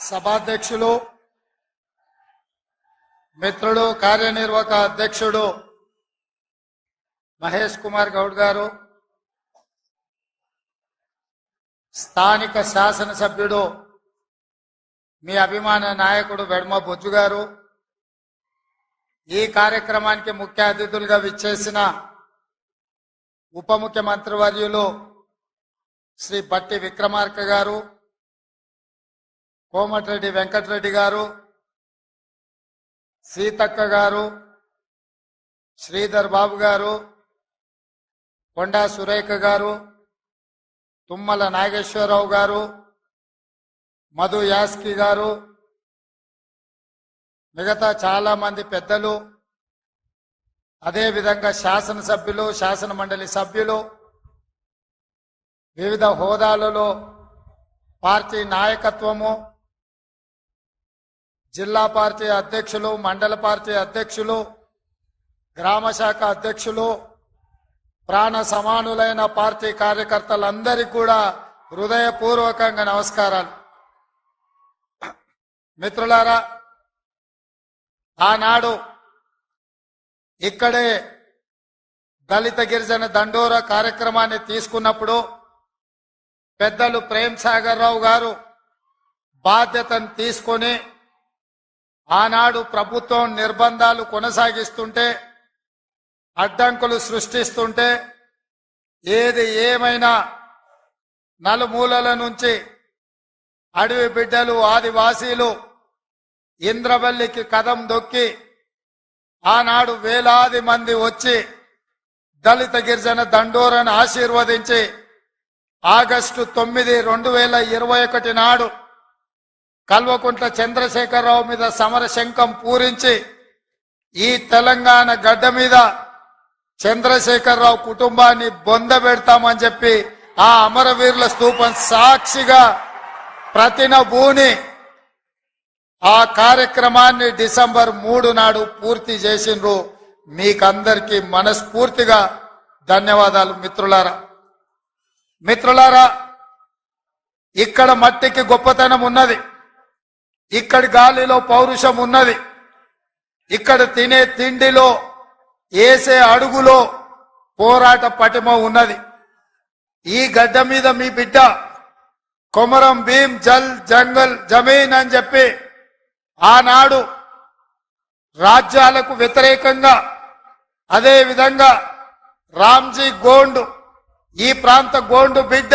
సభాధ్యక్షులు మిత్రుడు కార్యనిర్వాహక అధ్యక్షుడు మహేష్ కుమార్ గౌడ్ గారు, స్థానిక శాసనసభ్యుడు మీ అభిమాన నాయకుడు వెడ్మ బొజ్జు గారు, ఈ కార్యక్రమానికి ముఖ్య అతిథులుగా విచ్చేసిన ఉప ముఖ్యమంత్రి వర్యులు శ్రీ బట్టి విక్రమార్క గారు, కోమటిరెడ్డి వెంకటరెడ్డి గారు, సీతక్క గారు, శ్రీధర్ బాబు గారు, కొండా సురేఖ గారు, తుమ్మల నాగేశ్వరరావు గారు, మధు యాస్కి గారు, మిగతా చాలా మంది పెద్దలు, అదేవిధంగా శాసనసభ్యులు, శాసన మండలి సభ్యులు, వివిధ హోదాలలో పార్టీ నాయకత్వము, జిల్లా పార్టీ అధ్యక్షులు, మండల పార్టీ అధ్యక్షులు, గ్రామ శాఖ అధ్యక్షులు, ప్రాణ సమానులైన పార్టీ కార్యకర్తలందరికీ కూడా హృదయపూర్వకంగా నమస్కారాలు. మిత్రులారా, ఆనాడు ఇక్కడే దళిత గిరిజన దండోర కార్యక్రమాన్ని తీసుకున్నప్పుడు పెద్దలు ప్రేమ్ సాగర్ రావు గారు బాధ్యతను తీసుకొని ఆనాడు ప్రభుత్వం నిర్బంధాలు కొనసాగిస్తుంటే, అడ్డంకులు సృష్టిస్తుంటే, ఏది ఏమైనా నలుమూలల నుంచి అడవి బిడ్డలు, ఆదివాసీలు ఇంద్రవల్లికి కదం దొక్కి ఆనాడు వేలాది మంది వచ్చి దళిత గిరిజన దండోరను ఆశీర్వదించి ఆగస్టు 9, 2021 నాడు కల్వకుంట్ల చంద్రశేఖరరావు మీద సమర శంఖం పూరించి ఈ తెలంగాణ గడ్డ మీద చంద్రశేఖరరావు కుటుంబాన్ని బొందబెడతామని చెప్పి ఆ అమరవీరుల స్తూపం సాక్షిగా ప్రతినబూని ఆ కార్యక్రమాన్ని డిసెంబర్ 3 నాడు పూర్తి చేసిండ్రు. మీకందరికీ మనస్ఫూర్తిగా ధన్యవాదాలు. మిత్రులారా, ఇక్కడ మట్టికి గొప్పతనం ఉన్నది, ఇక్కడి గాలిలో పౌరుషం ఉన్నది, ఇక్కడ తినే తిండిలో, వేసే అడుగులో పోరాట పటిమ ఉన్నది. ఈ గడ్డ మీద మీ బిడ్డ కొమరం భీం జల్ జంగల్ జమీన్ అని చెప్పి ఆనాడు రాజ్యాలకు వ్యతిరేకంగా, అదే విధంగా రామ్జీ గోండు, ఈ ప్రాంత గోండు బిడ్డ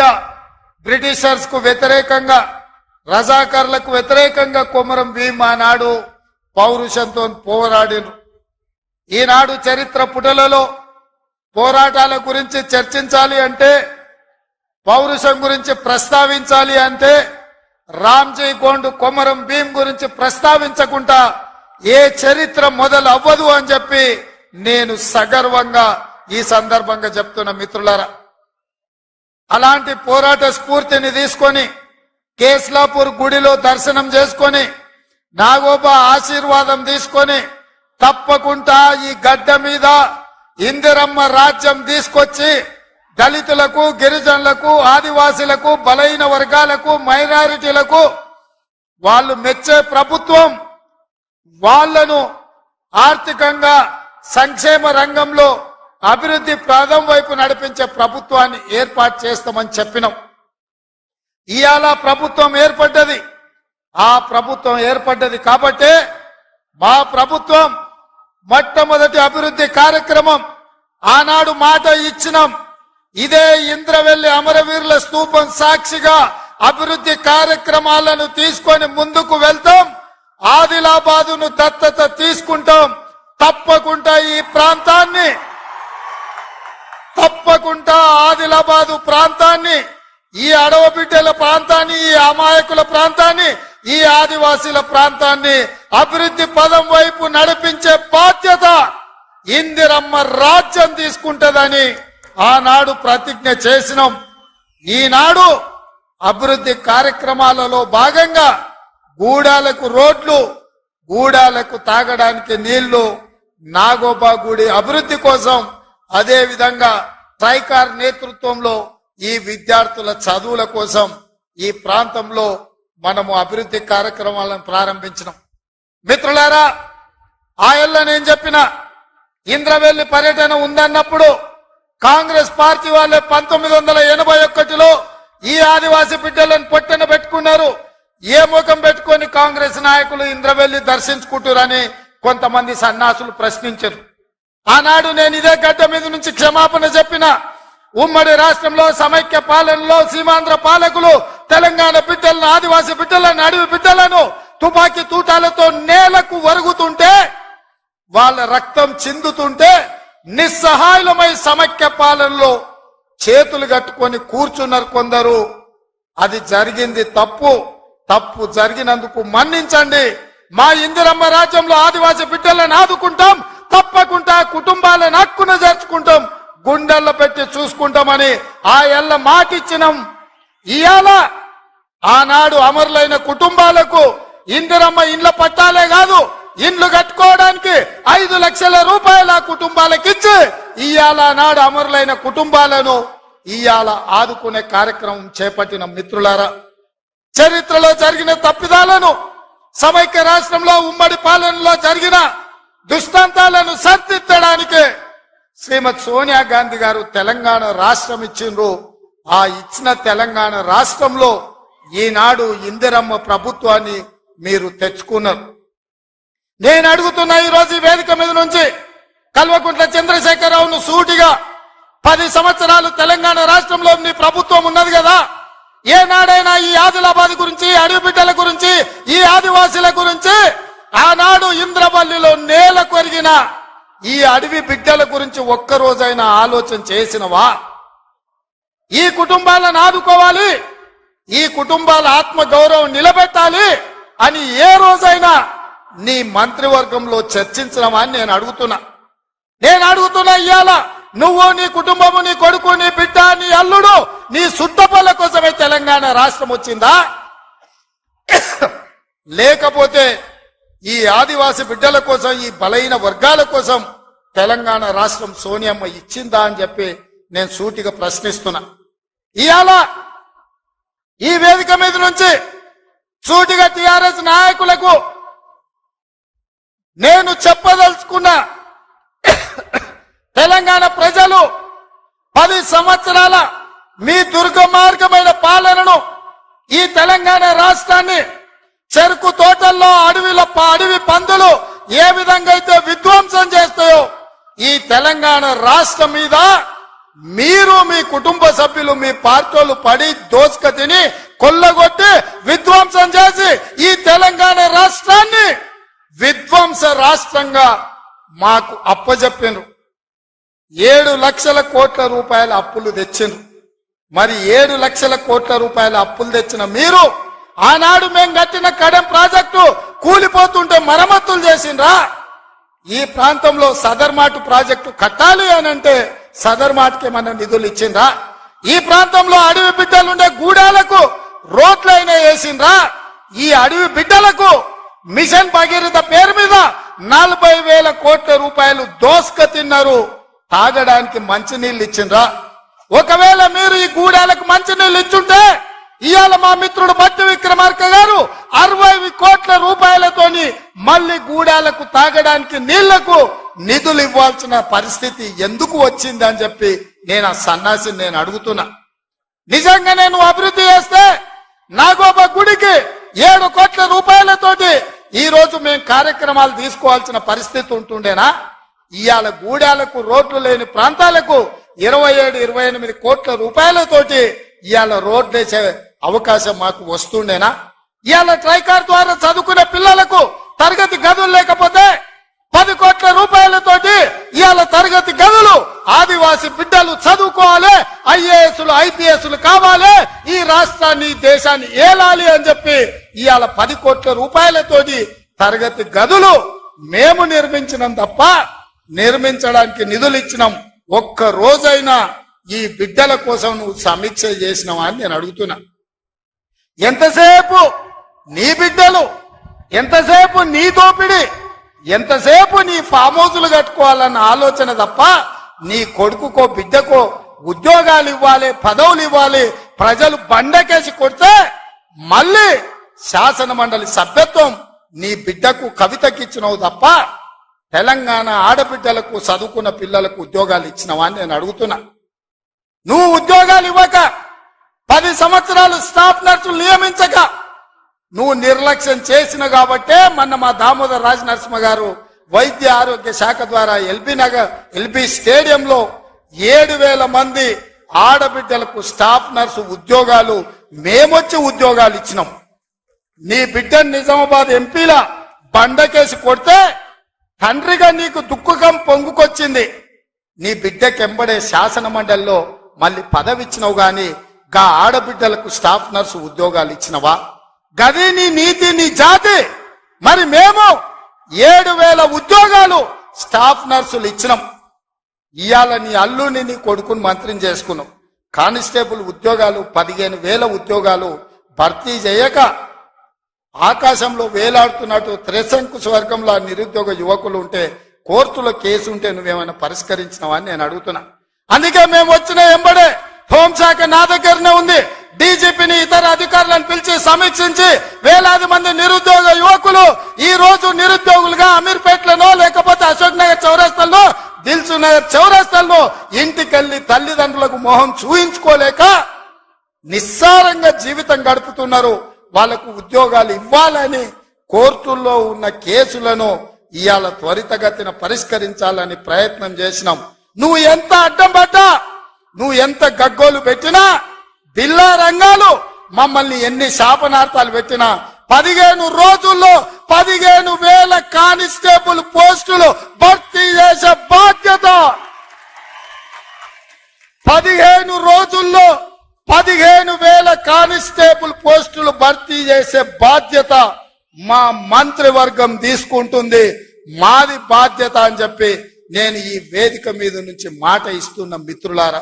బ్రిటిషర్స్ కు వ్యతిరేకంగా, రజాకర్లకు వ్యతిరేకంగా కొమరం భీం ఆనాడు పౌరుషంతో పోరాడిను. ఈనాడు చరిత్ర పుటలలో పోరాటాల గురించి చర్చించాలి అంటే, పౌరుషం గురించి ప్రస్తావించాలి అంటే రామ్జీ గోండు, కొమరం భీం గురించి ప్రస్తావించకుండా ఏ చరిత్ర మొదలు అవ్వదు అని చెప్పి నేను సగర్వంగా ఈ సందర్భంగా చెప్తున్న మిత్రులారా. అలాంటి పోరాట స్ఫూర్తిని తీసుకొని కేస్లాపూర్ గుడిలో దర్శనం చేసుకొని నాగోబా ఆశీర్వాదం తీసుకొని తప్పకుండా ఈ గడ్డ మీద ఇందిరమ్మ రాజ్యం తీసుకొచ్చి దళితులకు, గిరిజనులకు, ఆదివాసీలకు, బలహీన వర్గాలకు, మైనారిటీలకు వాళ్ళు మెచ్చే ప్రభుత్వం, వాళ్లను ఆర్థికంగా సంక్షేమ రంగంలో అభివృద్ధి ప్రాంతం వైపు నడిపించే ప్రభుత్వాన్ని ఏర్పాటు చేస్తామని చెప్పినాం. ఇవాళ ప్రభుత్వం ఏర్పడ్డది. ఆ ప్రభుత్వం ఏర్పడ్డది కాబట్టే మా ప్రభుత్వం మొట్టమొదటి అభివృద్ధి కార్యక్రమం ఆనాడు మాట ఇచ్చినాం. ఇదే ఇంద్రవెల్లి అమరవీరుల స్తూపం సాక్షిగా అభివృద్ధి కార్యక్రమాలను తీసుకొని ముందుకు వెళ్తాం. ఆదిలాబాదును దత్తత తీసుకుంటాం. తప్పకుండా ఈ ప్రాంతాన్ని, తప్పకుండా ఆదిలాబాదు ప్రాంతాన్ని, ఈ అడవ బిడ్డల ప్రాంతాన్ని, ఈ అమాయకుల ప్రాంతాన్ని, ఈ ఆదివాసీల ప్రాంతాన్ని అభివృద్ధి పదం వైపు నడిపించే బాధ్యత ఇందిరమ్మ రాజ్యం తీసుకుంటదని ఆనాడు ప్రతిజ్ఞ చేసినాం. ఈనాడు అభివృద్ధి కార్యక్రమాలలో భాగంగా గూడాలకు రోడ్లు, గూడాలకు తాగడానికి నీళ్లు, నాగోబా గుడి అభివృద్ధి కోసం, అదే విధంగా ట్రైకార్ నేతృత్వంలో ఈ విద్యార్థుల చదువుల కోసం ఈ ప్రాంతంలో మనము అభివృద్ధి కార్యక్రమాలను ప్రారంభించినాం. మిత్రులారా, ఆ ఏళ్ళ నేను చెప్పిన ఇంద్రవెల్లి పర్యటన ఉందన్నప్పుడు కాంగ్రెస్ పార్టీ వాళ్ళే 1981లో ఈ ఆదివాసీ బిడ్డలను పొట్టన పెట్టుకున్నారు. ఏ ముఖం పెట్టుకొని కాంగ్రెస్ నాయకులు ఇంద్రవెల్లి దర్శించుకుంటారని కొంతమంది సన్నాసులు ప్రశ్నించారు. ఆనాడు నేను ఇదే గడ్డ మీద నుంచి క్షమాపణ చెప్పిన. ఉమ్మడి రాష్ట్రంలో సమైక్య పాలనలో సీమాంధ్ర పాలకులు తెలంగాణ బిడ్డలను, ఆదివాసీ బిడ్డలను, అడవి బిడ్డలను తుపాకీ తూటాలతో నేలకు వరుగుతుంటే, వాళ్ళ రక్తం చిందుతుంటే నిస్సహాయులమై సమైక్య పాలనలో చేతులు కట్టుకొని కూర్చున్నారు కొందరు. అది జరిగింది తప్పు. తప్పు జరిగినందుకు మన్నించండి. మా ఇందిరమ్మ రాజ్యంలో ఆదివాసీ బిడ్డలను ఆదుకుంటాం, తప్పకుండా కుటుంబాలను హక్కున చేర్చుకుంటాం, గుండెల్లో పెట్టి చూసుకుంటామని ఆ ఎల్ల మాటిచ్చినాం. ఇవాళ ఆనాడు అమరులైన కుటుంబాలకు ఇందిరమ్మ ఇండ్ల పట్టాలే కాదు, ఇండ్లు కట్టుకోవడానికి 5 లక్షల రూపాయల కుటుంబాలకు ఇచ్చి ఇవాళ నాడు అమరులైన కుటుంబాలను ఇవాళ ఆదుకునే కార్యక్రమం చేపట్టిన. మిత్రులారా, చరిత్రలో జరిగిన తప్పిదాలను, సమైక్య రాష్ట్రంలో ఉమ్మడి పాలనలో జరిగిన దుష్టాంతాలను సరిదిద్దడానికి శ్రీమతి సోనియా గాంధీ గారు తెలంగాణ రాష్ట్రం ఇచ్చిండ్రు. ఆ ఇచ్చిన తెలంగాణ రాష్ట్రంలో ఈనాడు ఇందిరమ్మ ప్రభుత్వాన్ని మీరు తెచ్చుకున్నారు. నేను అడుగుతున్నా ఈరోజు ఈ వేదిక మీద నుంచి కల్వకుంట్ల చంద్రశేఖరరావును సూటిగా, 10 సంవత్సరాలు తెలంగాణ రాష్ట్రంలో నీ ప్రభుత్వం ఉన్నది కదా, ఏనాడైనా ఈ ఆదిలాబాద్ గురించి, అడవి బిడ్డల గురించి, ఈ ఆదివాసీల గురించి, ఆనాడు ఇంద్రవల్లిలో నేల కొరిగిన ఈ అడవి బిడ్డల గురించి ఒక్కరోజైనా ఆలోచన చేసినవా? ఈ కుటుంబాలను ఆదుకోవాలి, ఈ కుటుంబాల ఆత్మ గౌరవం నిలబెట్టాలి అని ఏ రోజైనా నీ మంత్రివర్గంలో చర్చించడమా అని నేను అడుగుతున్నా. ఇవాళ నువ్వు, నీ కుటుంబము, నీ కొడుకు, నీ బిడ్డ, నీ అల్లుడు, నీ సుట్టపల్ల కోసమే తెలంగాణ రాష్ట్రం వచ్చిందా? లేకపోతే ఈ ఆదివాసి బిడ్డల కోసం, ఈ బలైన వర్గాల కోసం తెలంగాణ రాష్ట్రం సోనియమ్మ ఇచ్చిందా అని చెప్పి నేను సూటిగా ప్రశ్నిస్తున్నా. ఇవాళ ఈ వేదిక మీద నుంచి సూటిగా టిఆర్ఎస్ నాయకులకు నేను చెప్పదలుచుకున్నా, తెలంగాణ ప్రజలు 10 సంవత్సరాల మీ దుర్గమార్గమైన పాలనను, ఈ తెలంగాణ రాష్ట్రాన్ని చెరుకు తోటల్లో, అడవి పందులు ఏ విధంగా అయితే విధ్వంసం చేస్తాయో ఈ తెలంగాణ రాష్ట్రం మీద మీరు, మీ కుటుంబ సభ్యులు, మీ పార్టీలు పడి దోసుక తిని కొల్లగొట్టి విధ్వంసం చేసి ఈ తెలంగాణ రాష్ట్రాన్ని విధ్వంస రాష్ట్రంగా మాకు అప్పజెప్పినారు. 7 లక్షల కోట్ల రూపాయల అప్పులు తెచ్చిండ్రు. మరి 7 లక్షల కోట్ల రూపాయల అప్పులు తెచ్చిన మీరు ఆనాడు మేము కట్టిన కడెం ప్రాజెక్టు కూలిపోతుంటే మరమ్మతులు చేసిండ్రా? ఈ ప్రాంతంలో సదర్మాటు ప్రాజెక్టు కట్టాలి అని అంటే సదర్మాటుకి ఏమన్నా నిధులు ఇచ్చిండ్రా? ఈ ప్రాంతంలో అడవి బిడ్డలుండే గూడాలకు రోడ్లైనా వేసిండ్రా? ఈ అడవి బిడ్డలకు మిషన్ భగీరథ పేరు మీద 40,000 కోట్ల రూపాయలు దోసుక తిన్నారు. తాగడానికి మంచినీళ్ళు ఇచ్చిండ్రా? ఒకవేళ మీరు ఈ గూడాలకు మంచినీళ్ళు ఇచ్చుంటే ఇవాళ మా మిత్రుడు బట్టి విక్రమార్క గారు 60 కోట్ల రూపాయలతోని మళ్ళీ గూడాలకు తాగడానికి నీళ్లకు నిధులు ఇవ్వాల్సిన పరిస్థితి ఎందుకు వచ్చింది అని చెప్పి నేను ఆ సన్నాసిని నేను అడుగుతున్నా. నిజంగా నేను అభివృద్ధి చేస్తే నాగోబా గుడికి 7 కోట్ల రూపాయలతోటి ఈ రోజు మేము కార్యక్రమాలు తీసుకోవాల్సిన పరిస్థితి ఉంటుండేనా? ఇవాళ గూడాలకు, రోడ్లు లేని ప్రాంతాలకు 27-28 కోట్ల రూపాయలతోటి ఇవాళ రోడ్లు వేసే అవకాశం మాకు వస్తుండేనా? ఇవాళ ట్రైకార్ ద్వారా చదువుకునే పిల్లలకు తరగతి గదులు లేకపోతే 10 కోట్ల రూపాయలతోటి ఇవాళ తరగతి గదులు, ఆదివాసి బిడ్డలు చదువుకోవాలి, ఐఏఎస్లు, ఐపీఎస్లు కావాలి, ఈ రాష్ట్రాన్ని, దేశాన్ని ఏలాలి అని చెప్పి ఇవాళ 10 కోట్ల రూపాయలతోటి తరగతి గదులు మేము నిర్మించినాం తప్ప నిర్మించడానికి నిధులు ఇచ్చినాం. ఒక్క రోజైనా ఈ బిడ్డల కోసం నువ్వు సమీక్ష చేసినావా అని నేను అడుగుతున్నా. ఎంతసేపు నీ బిడ్డలు, ఎంతసేపు నీ దోపిడి, ఎంతసేపు నీ ఫామ్ హౌసులు కట్టుకోవాలన్న ఆలోచన తప్ప నీ కొడుకుకో బిడ్డకో ఉద్యోగాలు ఇవ్వాలి, పదవులు ఇవ్వాలి, ప్రజలు బండకేసి కొడితే మళ్ళీ శాసన మండలి సభ్యత్వం నీ బిడ్డకు కవితకిచ్చినవు తప్ప తెలంగాణ ఆడబిడ్డలకు చదువుకున్న పిల్లలకు ఉద్యోగాలు ఇచ్చినవా అని నేను అడుగుతున్నా. నువ్వు ఉద్యోగాలు ఇవ్వక 10 సంవత్సరాలు స్టాఫ్ నర్సులు నియమించక నువ్వు నిర్లక్ష్యం చేసిన కాబట్టే మొన్న మా దామోదర్ రాజ నరసింహ గారు వైద్య ఆరోగ్య శాఖ ద్వారా ఎల్బీ స్టేడియంలో 7,000 మంది ఆడబిడ్డలకు స్టాఫ్ నర్సు ఉద్యోగాలు మేమొచ్చి ఉద్యోగాలు ఇచ్చినాం. నీ బిడ్డను నిజామాబాద్ ఎంపీల బండకేసి కొడితే తండ్రిగా నీకు దుఃఖం పొంగుకొచ్చింది. నీ బిడ్డకెంబడే శాసన మండలిలో మళ్ళీ పదవి ఇచ్చినవు గాని గా ఆడబిడ్డలకు స్టాఫ్ నర్సు ఉద్యోగాలు ఇచ్చినవా? గది నీ నీతి, నీ జాతి. మరి మేము 7,000 ఉద్యోగాలు స్టాఫ్ నర్సులు ఇచ్చినాం. ఇవాళ నీ అల్లుని నీ కొడుకుని మంత్రిని చేసుకున్నాం. కానిస్టేబుల్ ఉద్యోగాలు 15,000 ఉద్యోగాలు భర్తీ చేయక ఆకాశంలో వేలాడుతున్నట్టు త్రిశంకు స్వర్గంలో నిరుద్యోగ యువకులు ఉంటే కోర్టులో కేసు ఉంటే నువ్వేమైనా పరిష్కరించినావా అని నేను అడుగుతున్నా. అందుకే మేము వచ్చిన ఎంబడే హోంశాఖ నా దగ్గరనే ఉంది. డీజీపీని ఇతర అధికారులను పిలిచి సమీక్షించి వేలాది మంది నిరుద్యోగ యువకులు ఈ రోజు నిరుద్యోగులుగా అమీర్పేటలో లేకపోతే అశోక్ నగర్ చౌరస్తాల్లో దిల్సు నగర్ చౌరస్తాల్లో ఇంటికెళ్లి తల్లిదండ్రులకు మొహం చూయించుకోలేక నిస్సారంగా జీవితం గడుపుతున్నారు. వాళ్లకు ఉద్యోగాలు ఇవ్వాలని కోర్టుల్లో ఉన్న కేసులను ఇవాళ త్వరితగతిన పరిష్కరించాలని ప్రయత్నం చేసినాం. నువ్వు ఎంత అడ్డం పడ్డా, నువ్వు ఎంత గగ్గోలు పెట్టినా, బిల్లా రంగాలు మమ్మల్ని ఎన్ని శాపనార్థాలు పెట్టినా 15 రోజుల్లో 15,000 కానిస్టేబుల్ పోస్టులు భర్తీ చేసే బాధ్యత 15 రోజుల్లో 15,000 కానిస్టేబుల్ పోస్టులు భర్తీ చేసే బాధ్యత మా మంత్రివర్గం తీసుకుంటుంది. మాది బాధ్యత అని చెప్పి నేను ఈ వేదిక మీద నుంచి మాట ఇస్తున్న మిత్రులారా.